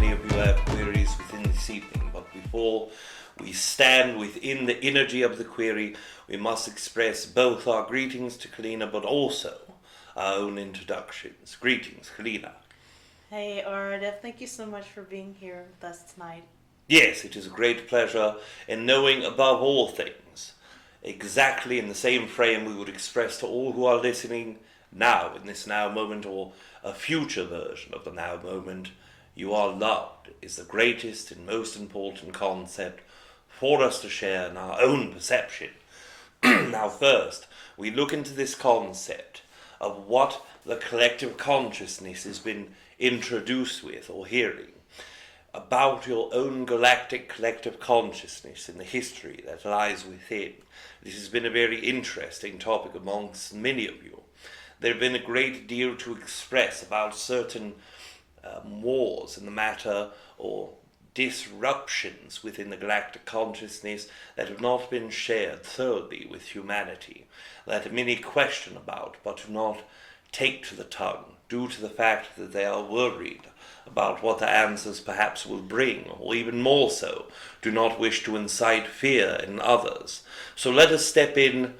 many of you have queries within this evening, but before we stand within the energy of the query, we must express both our greetings to Kalina, but also our own introductions. Greetings, Kalina. Hey, Aridif, thank you so much for being here with us tonight. Yes, it is a great pleasure, in knowing above all things, exactly in the same frame we would express to all who are listening now, in this now moment, or a future version of the now moment, you are loved, is the greatest and most important concept for us to share in our own perception. Now first, we look into this concept of what the collective consciousness has been introduced with or hearing about your own galactic collective consciousness in the history that lies within. This has been a very interesting topic amongst many of you. There have been a great deal to express about certain wars in the matter or disruptions within the galactic consciousness that have not been shared thoroughly with humanity, that many question about but do not take to the tongue due to the fact that they are worried about what the answers perhaps will bring, or even more so, do not wish to incite fear in others. So let us step in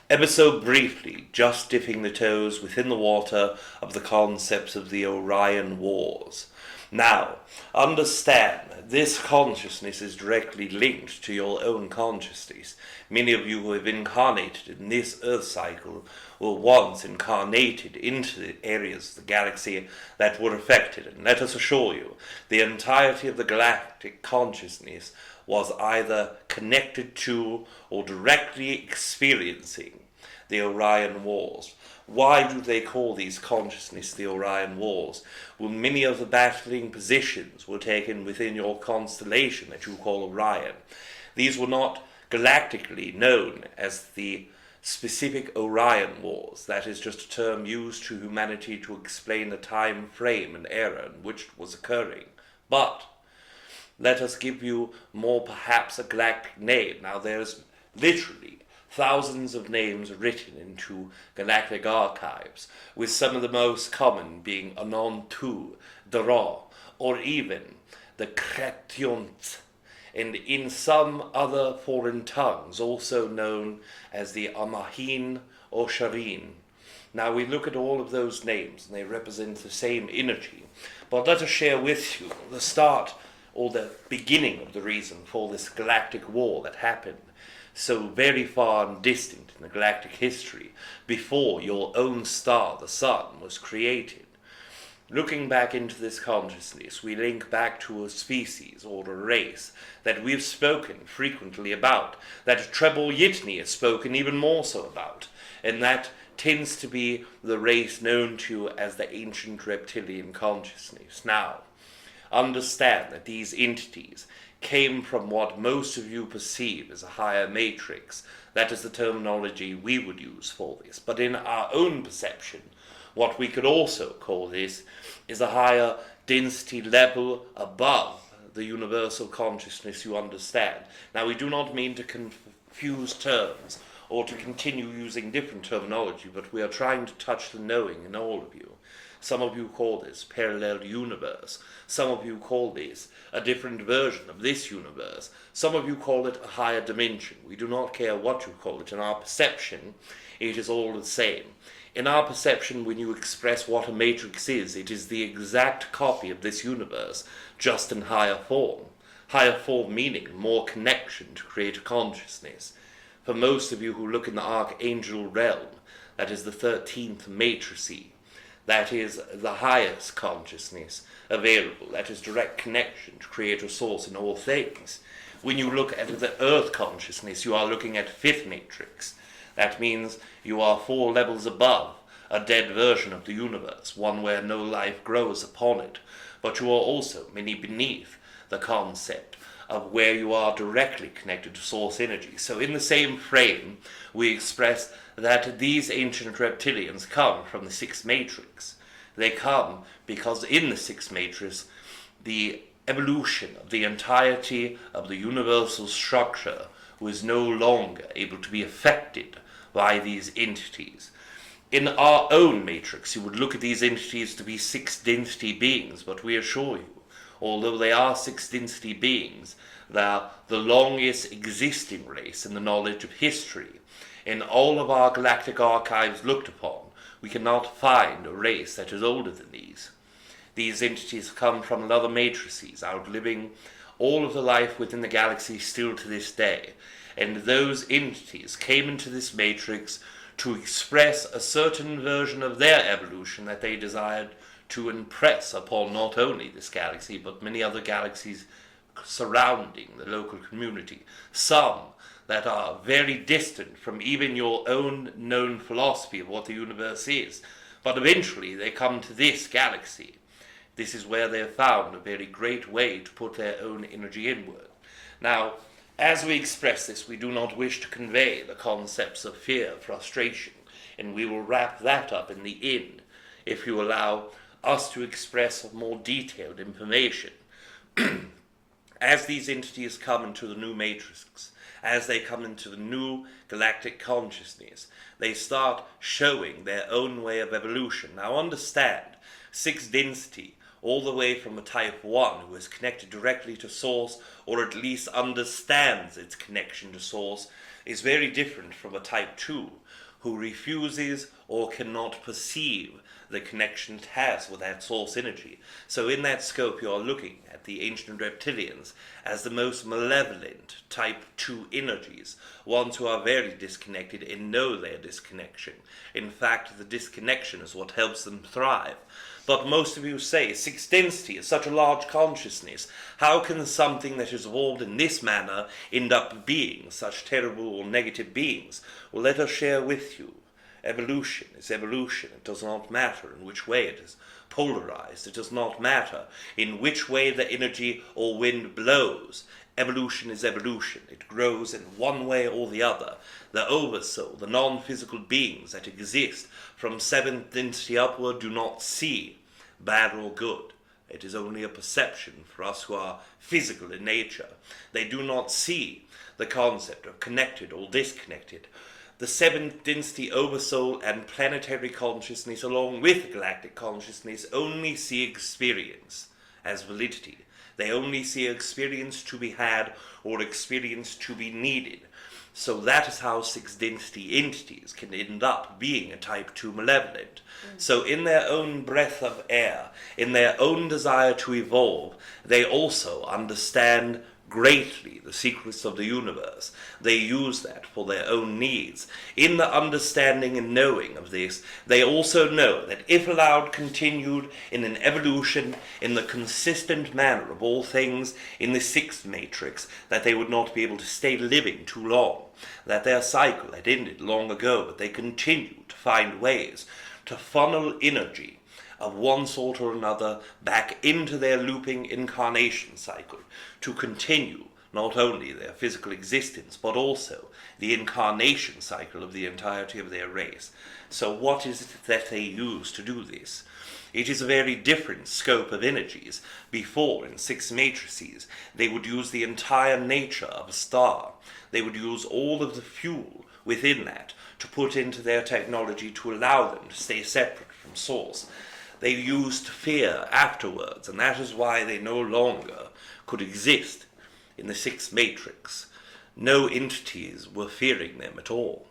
ever so briefly, just dipping the toes within the water of the concepts of the Orion Wars. Now, understand, this consciousness is directly linked to your own consciousness. Many of you who have incarnated in this Earth cycle were once incarnated into the areas of the galaxy that were affected. And let us assure you, the entirety of the galactic consciousness was either connected to or directly experiencing the Orion Wars. Why do they call these consciousness the Orion Wars? Well, many of the battling positions were taken within your constellation that you call Orion. These were not galactically known as the specific Orion Wars. That is just a term used to humanity to explain the time frame and era in which it was occurring. But let us give you more perhaps a galactic name. Now there's literally thousands of names written into galactic archives, with some of the most common being Anon-Tu, Dara, or even the Kretionth, and in some other foreign tongues, also known as the Amahin or Sharin. Now we look at all of those names, and they represent the same energy. But let us share with you the start or the beginning of the reason for this galactic war that happened so very far and distant in the galactic history, before your own star, the sun, was created. Looking back into this consciousness, we link back to a species or a race that we've spoken frequently about, that TReb Bor yit-NE has spoken even more so about, and that tends to be the race known to as the ancient reptilian consciousness. Now, understand that these entities came from what most of you perceive as a higher matrix. That is the terminology we would use for this. But in our own perception, what we could also call this is a higher density level above the universal consciousness you understand. Now, we do not mean to confuse terms or to continue using different terminology, but we are trying to touch the knowing in all of you. Some of you call this parallel universe. Some of you call this a different version of this universe. Some of you call it a higher dimension. We do not care what you call it. In our perception, it is all the same. In our perception, when you express what a matrix is, it is the exact copy of this universe, just in higher form. Higher form meaning more connection to create a consciousness. For most of you who look in the Archangel realm, that is the 13th matrice. That is the highest consciousness available. That is direct connection to creator source in all things. When you look at the earth consciousness, you are looking at 5th matrix. That means you are 4 levels above a dead version of the universe, one where no life grows upon it. But you are also many beneath the concept of where you are directly connected to source energy. So in the same frame, we express that these ancient reptilians come from the 6th matrix. They come because in the 6th matrix, the evolution of the entirety of the universal structure was no longer able to be affected by these entities. In our own matrix, you would look at these entities to be 6 density beings, but we assure you, although they are sixth density beings, they are the longest existing race in the knowledge of history. In all of our galactic archives looked upon, we cannot find a race that is older than these. These entities come from other matrices, outliving all of the life within the galaxy still to this day, and those entities came into this matrix to express a certain version of their evolution that they desired to impress upon not only this galaxy, but many other galaxies surrounding the local community. Some that are very distant from even your own known philosophy of what the universe is. But eventually they come to this galaxy. This is where they have found a very great way to put their own energy inward. Now, as we express this, we do not wish to convey the concepts of fear, frustration, and we will wrap that up in the end if you allow us to express more detailed information. As these entities come into the new matrix, as they come into the new galactic consciousness, they start showing their own way of evolution. Now understand, sixth density, all the way from a type 1 who is connected directly to source, or at least understands its connection to source, is very different from a type 2 who refuses or cannot perceive the connection it has with that source energy. So in that scope you are looking at the ancient reptilians as the most malevolent type 2 energies, ones who are very disconnected and know their disconnection. In fact, the disconnection is what helps them thrive. But most of you say, sixth density is such a large consciousness. How can something that is evolved in this manner end up being such terrible or negative beings? Well, let us share with you. Evolution is evolution. It does not matter in which way it is polarized. It does not matter in which way the energy or wind blows. Evolution is evolution. It grows in one way or the other. The oversoul, the non-physical beings that exist from seventh density upward, do not see bad or good. It is only a perception for us who are physical in nature. They do not see the concept of connected or disconnected. The seventh density oversoul and planetary consciousness, along with galactic consciousness, only see experience as validity. They only see experience to be had or experience to be needed. So that is how sixth density entities can end up being a type 2 malevolent. So in their own breath of air, in their own desire to evolve, they also understand greatly the secrets of the universe. They use that for their own needs. In the understanding and knowing of this, they also know that if allowed continued in an evolution in the consistent manner of all things in the sixth matrix, that they would not be able to stay living too long, that their cycle had ended long ago, but they continue to find ways to funnel energy of one sort or another back into their looping incarnation cycle to continue not only their physical existence but also the incarnation cycle of the entirety of their race. So what is it that they use to do this? It is a very different scope of energies. Before, in six matrices, they would use the entire nature of a star. They would use all of the fuel within that to put into their technology to allow them to stay separate from source. They used fear afterwards, and that is why they no longer could exist in the sixth matrix. No entities were fearing them at all.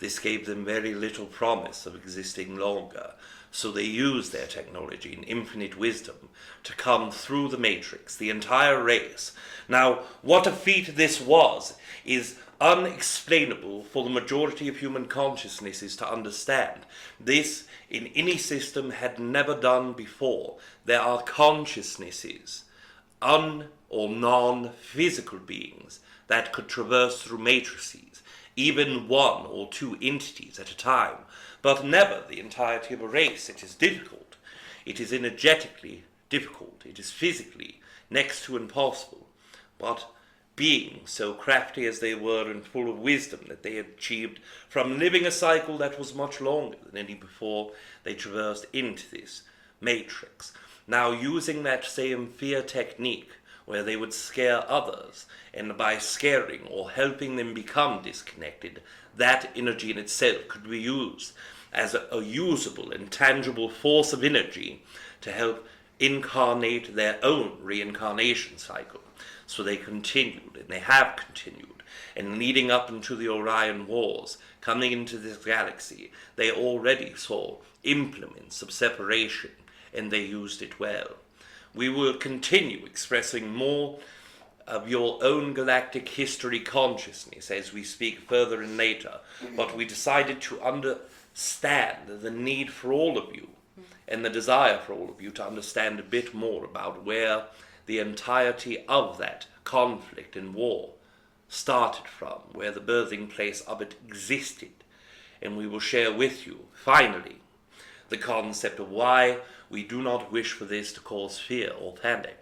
This gave them very little promise of existing longer, so they used their technology and infinite wisdom to come through the matrix, the entire race. Now, what a feat this was is unexplainable for the majority of human consciousnesses to understand. This, in any system, had never done before. There are consciousnesses, or non-physical beings, that could traverse through matrices, even one or two entities at a time, but never the entirety of a race. It is difficult. It is energetically difficult. It is physically next to impossible. But being so crafty as they were and full of wisdom that they had achieved from living a cycle that was much longer than any before, they traversed into this matrix. Now, using that same fear technique where they would scare others, and by scaring or helping them become disconnected, that energy in itself could be used as a usable and tangible force of energy to help incarnate their own reincarnation cycle. So they continued, and they have continued, and leading up into the Orion Wars, coming into this galaxy, they already saw implements of separation, and they used it well. We will continue expressing more of your own galactic history consciousness as we speak further and later, but we decided to understand the need for all of you and the desire for all of you to understand a bit more about where the entirety of that conflict and war started from, where the birthing place of it existed. And we will share with you, finally, the concept of why we do not wish for this to cause fear or panic.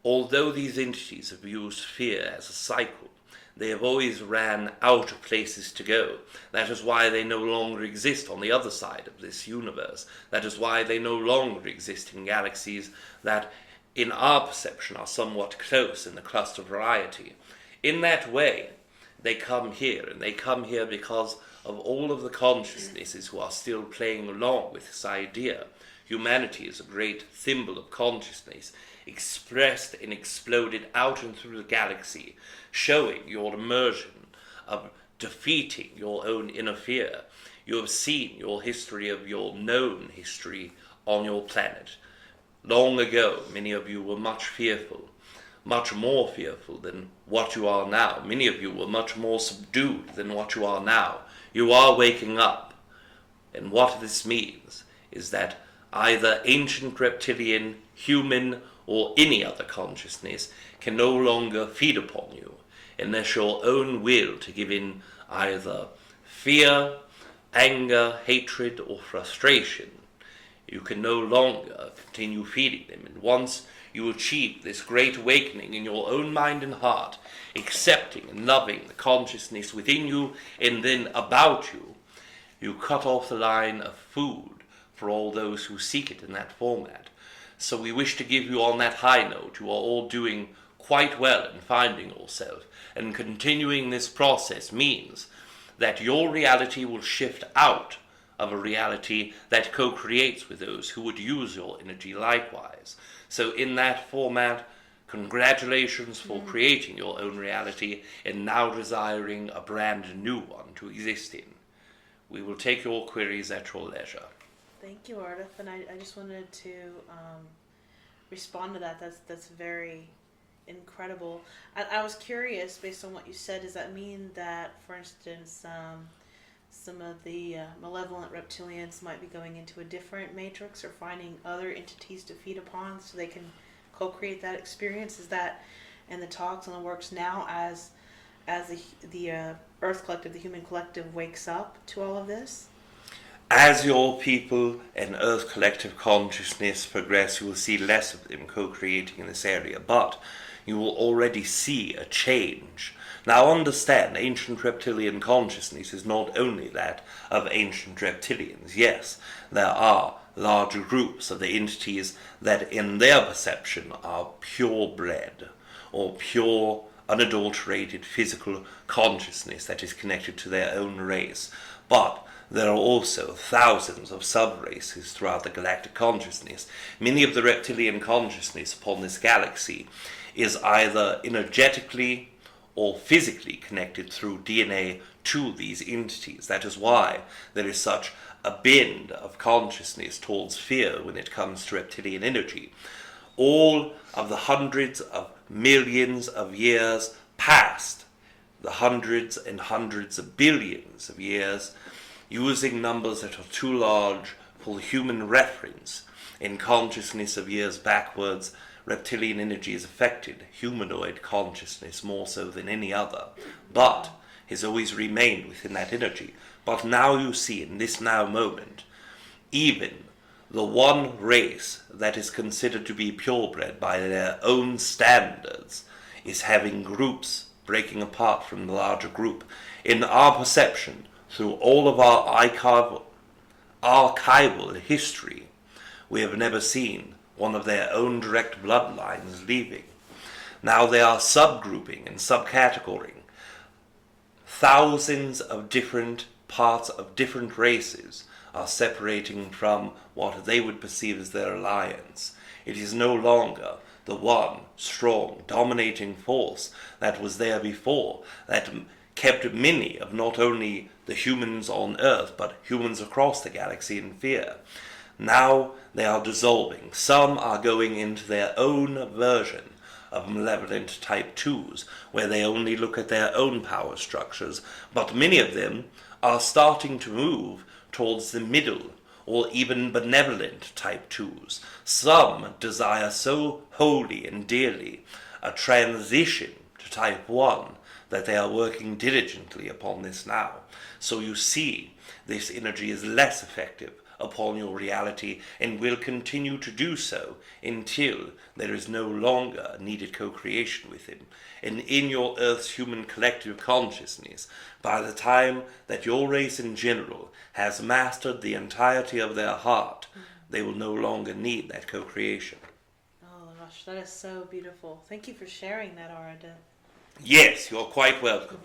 Although these entities have used fear as a cycle, they have always ran out of places to go. That is why they no longer exist on the other side of this universe. That is why they no longer exist in galaxies that, in our perception, are somewhat close in the cluster variety. In that way, they come here, and they come here because of all of the consciousnesses who are still playing along with this idea. Humanity is a great symbol of consciousness, expressed and exploded out and through the galaxy, showing your immersion of defeating your own inner fear. You have seen your history of your known history on your planet. Long ago, many of you were much fearful, much more fearful than what you are now. Many of you were much more subdued than what you are now. You are waking up. And what this means is that either ancient reptilian, human, or any other consciousness can no longer feed upon you unless your own will to give in either fear, anger, hatred, or frustration. You can no longer continue feeding them. And once you achieve this great awakening in your own mind and heart, accepting and loving the consciousness within you and then about you, you cut off the line of food for all those who seek it in that format. So we wish to give you on that high note. You are all doing quite well in finding yourself, and continuing this process means that your reality will shift out of a reality that co-creates with those who would use your energy likewise. So in that format, congratulations for creating your own reality and now desiring a brand new one to exist in. We will take your queries at your leisure. Thank you, Aridif. And I just wanted to respond to that. That's very incredible. I was curious, based on what you said, does that mean that, for instance, some of the malevolent reptilians might be going into a different matrix or finding other entities to feed upon so they can co-create that experience? Is that in the talks and the works now as the Earth Collective, the human collective, wakes up to all of this? As your people and Earth Collective consciousness progress, you will see less of them co-creating in this area, but you will already see a change. Now understand, ancient reptilian consciousness is not only that of ancient reptilians. Yes, there are larger groups of the entities that in their perception are purebred, or pure, unadulterated physical consciousness that is connected to their own race. But there are also thousands of sub-races throughout the galactic consciousness. Many of the reptilian consciousness upon this galaxy is either energetically or physically connected through DNA to these entities. That is why there is such a bend of consciousness towards fear when it comes to reptilian energy. All of the hundreds of millions of years past, the hundreds and hundreds of billions of years, using numbers that are too large for human reference, in consciousness of years backwards, reptilian energy has affected humanoid consciousness more so than any other, but has always remained within that energy. But now you see, in this now moment, even the one race that is considered to be purebred by their own standards is having groups breaking apart from the larger group. In our perception, through all of our archival history, we have never seen one of their own direct bloodlines leaving. Now they are subgrouping and subcategorizing thousands of different parts of different races are separating from what they would perceive as their alliance. It is no longer the one strong, dominating force that was there before, that kept many of not only the humans on Earth, but humans across the galaxy in fear. Now they are dissolving. Some are going into their own version of malevolent type 2s, where they only look at their own power structures, but many of them are starting to move towards the middle or even benevolent type 2s. Some desire so wholly and dearly a transition to type 1 that they are working diligently upon this now. So you see, this energy is less effective upon your reality and will continue to do so until there is no longer needed co-creation with him. And in your Earth's human collective consciousness, by the time that your race in general has mastered the entirety of their heart, they will no longer need that co-creation. Oh gosh, that is so beautiful. Thank you for sharing that, Aridif. Yes, you're quite welcome.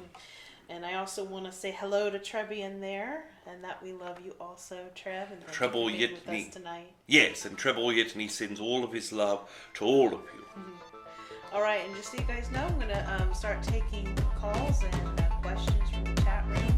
And I also want to say hello to Trebian there, and that we love you also, Treb, and thank you for being with us tonight. Yes, and Treb yit-NE sends all of his love to all of you. All right, and just so you guys know, I'm going to start taking calls and questions from the chat room.